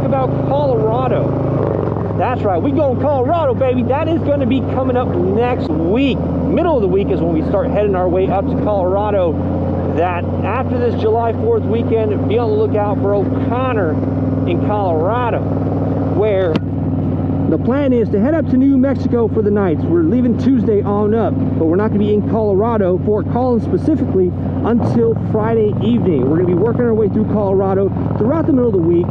about Colorado. That's right, we going Colorado, baby. That is going to be coming up next week. Middle of the week is when we start heading our way up to Colorado. That after this July 4th weekend, be on the lookout for O'Connor in Colorado, where the plan is to head up to New Mexico for the nights. We're leaving Tuesday on up, but we're not going to be in Colorado, Fort Collins specifically, until Friday evening. We're going to be working our way through Colorado throughout the middle of the week.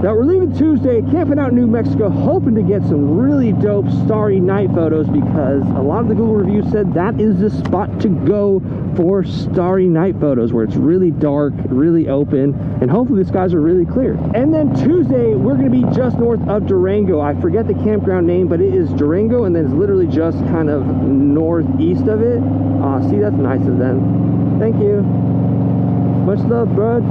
That we're leaving Tuesday, camping out in New Mexico, hoping to get some really dope starry night photos, because a lot of the Google reviews said that is the spot to go for starry night photos, where it's really dark, really open, and hopefully the skies are really clear. And then Tuesday, we're going to be just north of Durango. I forget the campground name, but it is Durango, and then it's literally just kind of northeast of it. See, that's nice of them. Thank you. Much love, bud.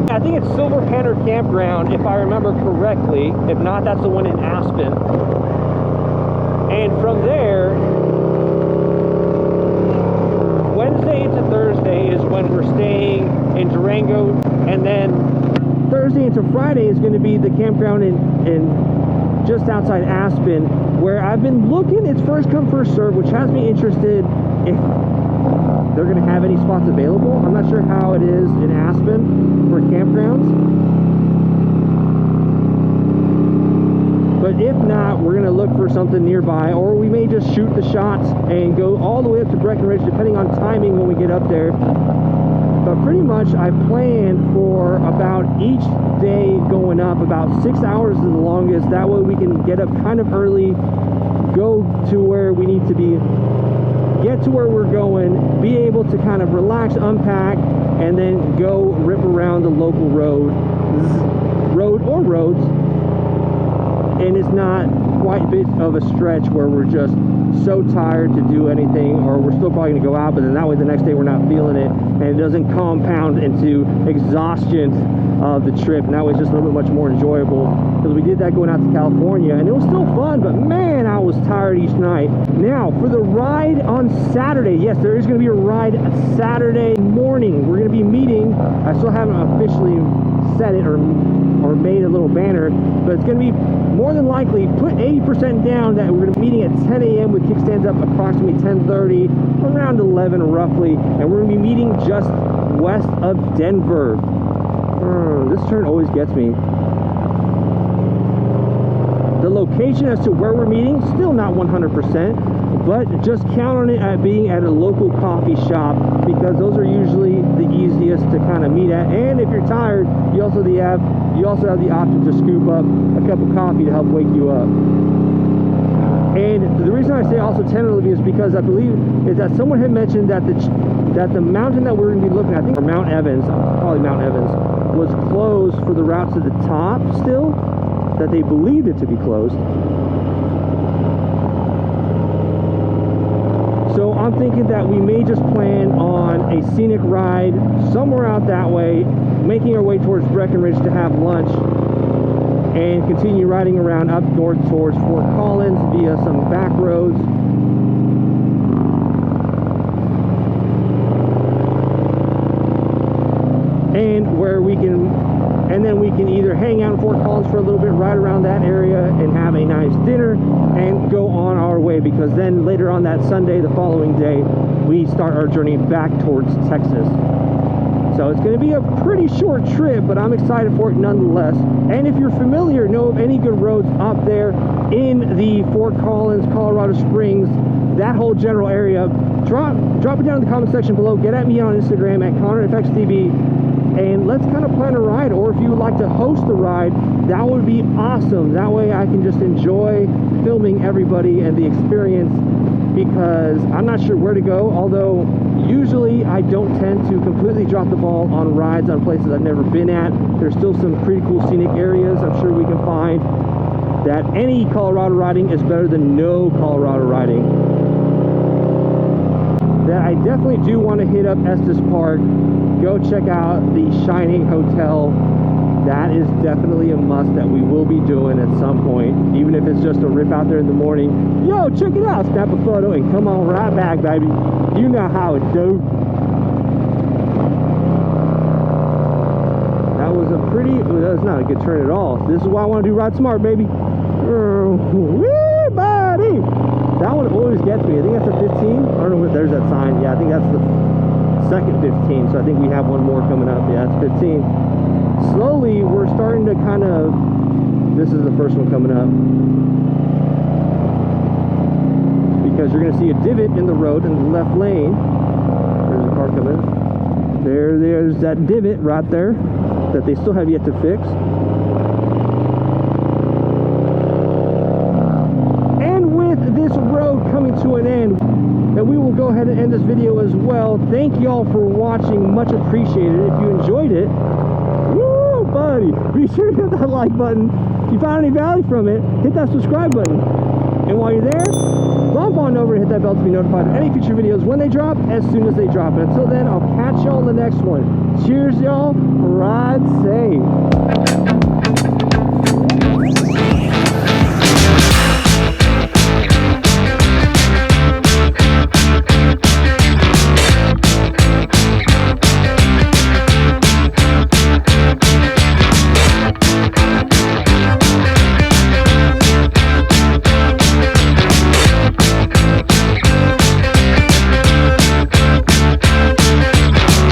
I think it's Silver Panther Campground, if I remember correctly. If not, that's the one in Aspen. And from there, Wednesday into Thursday is when we're staying in Durango, and then Thursday into Friday is going to be the campground in just outside Aspen, where I've been looking. It's first come, first serve, which has me interested if they're going to have any spots available. I'm not sure how it is in Aspen for campgrounds, but if not, we're going to look for something nearby, or we may just shoot the shots and go all the way up to Breckenridge, depending on timing when we get up there. But pretty much I planned for about each day going up, about 6 hours is the longest. That way we can get up kind of early, go to where we need to be, get to where we're going, be able to kind of relax, unpack, and then go rip around the local road or roads. And it's not quite a bit of a stretch where we're just so tired to do anything, or we're still probably going to go out, but then that way the next day we're not feeling it, and it doesn't compound into exhaustion of the trip, and that way it's just a little bit much more enjoyable. Because we did that going out to California, and it was still fun, but man, I was tired each night. Now, for the ride on Saturday, yes, there is going to be a ride Saturday morning. We're going to be meeting, I still haven't officially set it or made a little banner, but it's going to be more than likely, put 80% down that we're going to be meeting at 10 a.m. with kickstands up approximately 10:30, around 11 roughly, and we're going to be meeting just west of Denver. This turn always gets me. The location as to where we're meeting, still not 100%, but just count on it at being at a local coffee shop, because those are usually the easiest to kind of meet at. And if you're tired, you also have the option to scoop up a cup of coffee to help wake you up. And the reason I say also tentatively is because I believe is that someone had mentioned that the mountain that we're going to be looking at, I think, or Mount Evans, probably Mount Evans, was closed for the route to the top still, that they believed it to be closed. So I'm thinking that we may just plan on a scenic ride somewhere out that way, making our way towards Breckenridge to have lunch, and continue riding around up north towards Fort Collins via some back roads. And then we can either hang out in Fort Collins for a little bit, ride around that area, and have a nice dinner, and go on our way, because then later on that Sunday, the following day, we start our journey back towards Texas. So it's going to be a pretty short trip, but I'm excited for it nonetheless. And if you're familiar, know of any good roads up there in the Fort Collins, Colorado Springs, that whole general area, drop it down in the comment section below. Get at me on Instagram at ConnorFXTV, and let's kind of plan a ride. Or if you would like to host the ride, that would be awesome. That way I can just enjoy filming everybody and the experience, because I'm not sure where to go, although usually I don't tend to completely drop the ball on rides on places I've never been at. There's still some pretty cool scenic areas I'm sure we can find. That any Colorado riding is better than no Colorado riding. That I definitely do want to hit up Estes Park, go check out the Shining Hotel. That is definitely a must that we will be doing at some point, even if it's just a rip out there in the morning. Yo, check it out, snap a photo, and come on right back, baby. You know how it do. it's not a good turn at all. This is why I want to do Ride Smart, baby. Woo, buddy! That one always gets me. I think that's a 15. I don't know what, there's that sign. Yeah, I think that's the second 15. So I think we have one more coming up. Yeah, it's 15. Slowly, we're starting to kind of, this is the first one coming up. Because you're going to see a divot in the road in the left lane. There's a car coming. There's that divot right there that they still have yet to fix. And with this road coming to an end, and we will go ahead and end this video as well. Thank y'all for watching. Much appreciated. If you enjoyed it, woo, buddy, be sure to hit that like button. If you found any value from it, hit that subscribe button. And while you're there, bump on over and hit that bell to be notified of any future videos when they drop, as soon as they drop. And until then, I'll catch y'all in the next one. Cheers, y'all. Ride safe.